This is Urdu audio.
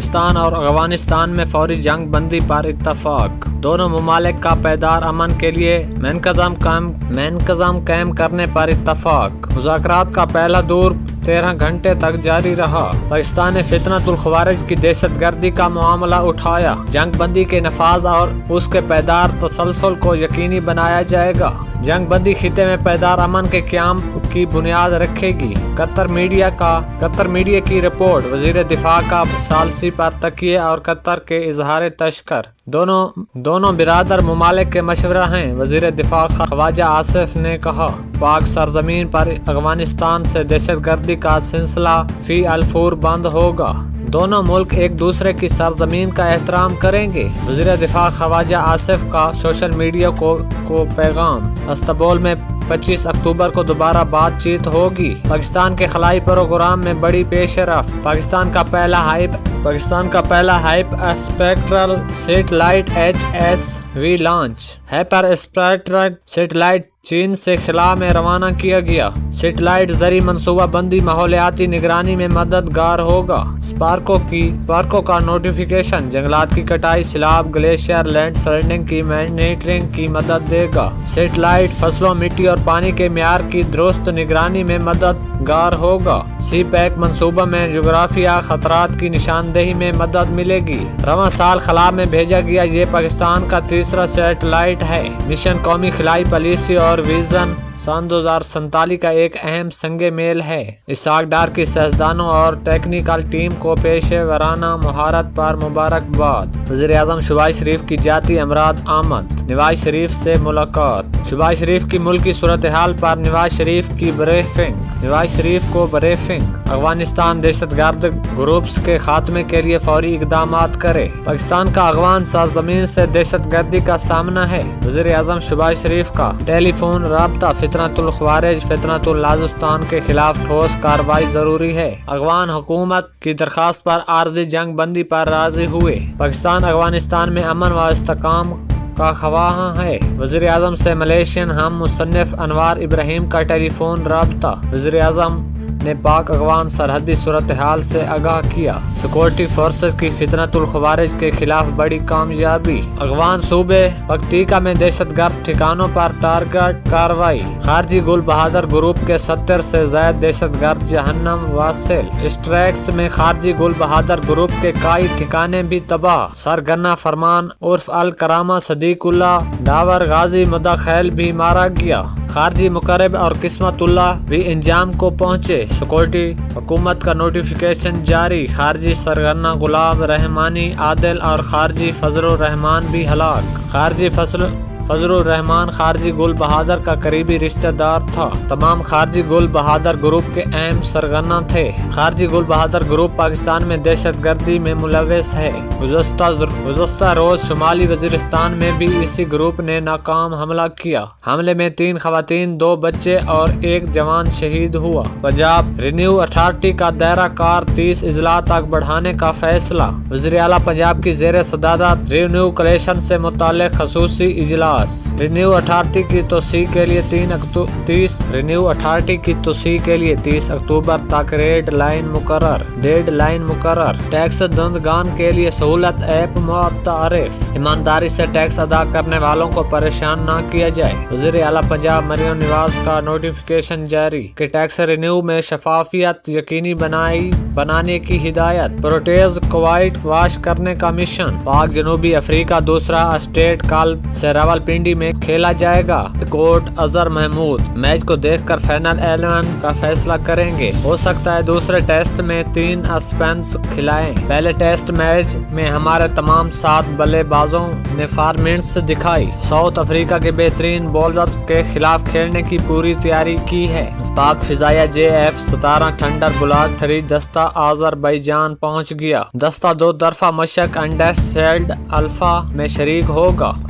پاکستان اور افغانستان میں فوری جنگ بندی پر اتفاق۔ دونوں ممالک کا پائیدار امن کے لیے منظم قائم کرنے پر اتفاق۔ مذاکرات کا پہلا دور 13 گھنٹے تک جاری رہا۔ پاکستان نے فتنۃ الخوارج کی دہشت گردی کا معاملہ اٹھایا۔ جنگ بندی کے نفاذ اور اس کے پائیدار تسلسل کو یقینی بنایا جائے گا۔ جنگ بندی خطے میں پائیدار امن کے قیام کی بنیاد رکھے گی۔ قطر میڈیا کی رپورٹ۔ وزیر دفاع کا ثالثی پر تکیے اور قطر کے اظہار تشکر۔ دونوں برادر ممالک کے مشورہ ہیں۔ وزیر دفاع خواجہ آصف نے کہا، پاک سرزمین پر افغانستان سے دہشت گردی کا سلسلہ فی الفور بند ہوگا۔ دونوں ملک ایک دوسرے کی سرزمین کا احترام کریں گے۔ وزیر دفاع خواجہ آصف کا سوشل میڈیا کو پیغام۔ استنبول میں 25 اکتوبر کو دوبارہ بات چیت ہوگی۔ پاکستان کے خلائی پروگرام میں بڑی پیش رفت۔ پاکستان کا پہلا hyperspectral satellite HSV launch. Hyperspectral satellite چین سے خلا میں روانہ کیا گیا۔ سیٹلائٹ زرعی منصوبہ بندی ماحولیاتی نگرانی میں مددگار ہوگا۔ پارکوں کا نوٹیفیکیشن جنگلات کی کٹائی، سیلاب، گلیشیئر لینڈ سلائڈنگ کی مانیٹرنگ کی مدد دے گا۔ سیٹلائٹ فصلوں، مٹی اور پانی کے معیار کی درست نگرانی میں مددگار ہوگا۔ سی پیک منصوبہ میں جغرافیہ خطرات کی نشاندہی میں مدد ملے گی۔ رواں سال خلا میں بھیجا گیا یہ پاکستان کا تیسرا سیٹلائٹ ہے۔ مشن قومی خلائی پالیسی اور ویژن سن 2047 کا ایک اہم سنگ میل ہے۔ اسحاق ڈار کی سائنسدانوں اور ٹیکنیکل ٹیم کو پیشہ ورانہ مہارت پر مبارکباد۔ وزیر اعظم شہباز شریف کی ذاتی امراض آمد۔ نواز شریف سے ملاقات۔ شہباز شریف کی ملکی صورتحال پر نواز شریف کو بریفنگ۔ افغانستان دہشت گرد گروپس کے خاتمے کے لیے فوری اقدامات کرے۔ پاکستان کا افغان سرزمین سے دہشت گردی کا سامنا ہے۔ وزیر اعظم شہباز شریف کا ٹیلی فون رابطہ۔ فتنۃ الخوارج، فتنۃ البلوچستان کے خلاف ٹھوس کارروائی ضروری ہے۔ افغان حکومت کی درخواست پر عارضی جنگ بندی پر راضی ہوئے۔ پاکستان افغانستان میں امن و استحکام کا خواہاں ہے۔ وزیر اعظم سے ملیشین ہم مصنف انوار ابراہیم کا ٹیلی فون رابطہ۔ وزیر اعظم نے پاک افغان سرحدی صورتحال سے آگاہ کیا۔ سیکورٹی فورسز کی فتنۃ الخوارج کے خلاف بڑی کامیابی۔ افغان صوبے پکتیکا میں دہشت گرد ٹھکانوں پر ٹارگٹ کارروائی۔ خارجی گل بہادر گروپ کے 70 سے زائد دہشت گرد جہنم واصل۔ اسٹریکس میں خارجی گل بہادر گروپ کے کئی ٹھکانے بھی تباہ۔ سرگنا فرمان عرف الکرامہ صدیق اللہ ڈاور غازی مداخیل بھی مارا گیا۔ خارجی مقرب اور قسمت اللہ بھی انجام کو پہنچے۔ سیکورٹی حکومت کا نوٹیفیکیشن جاری۔ خارجی سرگنا غلام رحمانی عادل اور خارجی فضل الرحمان بھی ہلاک۔ خارجی فضل الرحمان خارجی گل بہادر کا قریبی رشتہ دار تھا۔ تمام خارجی گل بہادر گروپ کے اہم سرگنا تھے۔ خارجی گل بہادر گروپ پاکستان میں دہشت گردی میں ملوث ہے۔ گزشتہ روز شمالی وزیرستان میں بھی اسی گروپ نے ناکام حملہ کیا۔ حملے میں 3 خواتین، 2 بچے اور 1 جوان شہید ہوا۔ پنجاب رینیو اتھارٹی کا دائرہ کار 30 اضلاع تک بڑھانے کا فیصلہ۔ وزیر اعلیٰ پنجاب کی زیر صدارت رینیو کلیشن سے متعلق خصوصی اجلاس۔ رینیو اتھارٹی کی توسیع کے لیے 30 اکتوبر تک ڈیڈ لائن مقرر۔ ٹیکس دہندگان کے لیے سہولت ایپ متعارف۔ ایمانداری سے ٹیکس ادا کرنے والوں کو پریشان نہ کیا جائے۔ وزیر اعلیٰ پنجاب مریم نواز کا نوٹیفیکیشن جاری کہ ٹیکس رینیو میں شفافیت یقینی بنانے کی ہدایت۔ پروٹیز کوائٹ واش کرنے کا مشن۔ پاک جنوبی افریقہ دوسرا اسٹیٹ کل سے راولپنڈی میں کھیلا جائے گا۔ کوچ اظہر محمود میچ کو دیکھ کر فائنل 11 کا فیصلہ کریں گے۔ ہو سکتا ہے دوسرے ٹیسٹ میں 3 اسپنرز کھلائیں۔ پہلے ٹیسٹ میچ میں ہمارے تمام 7 بلے بازوں نے پرفارمنس دکھائی۔ ساؤتھ افریقہ کے بہترین بولرز کے خلاف کھیلنے کی پوری تیاری کی ہے۔ پاک فضائیہ JF-17 تھنڈر بلاک 3 دستہ آذربائیجان پہنچ گیا۔ دستہ 2 طرفہ مشق انڈس شیلڈ الفا میں شریک ہوگا۔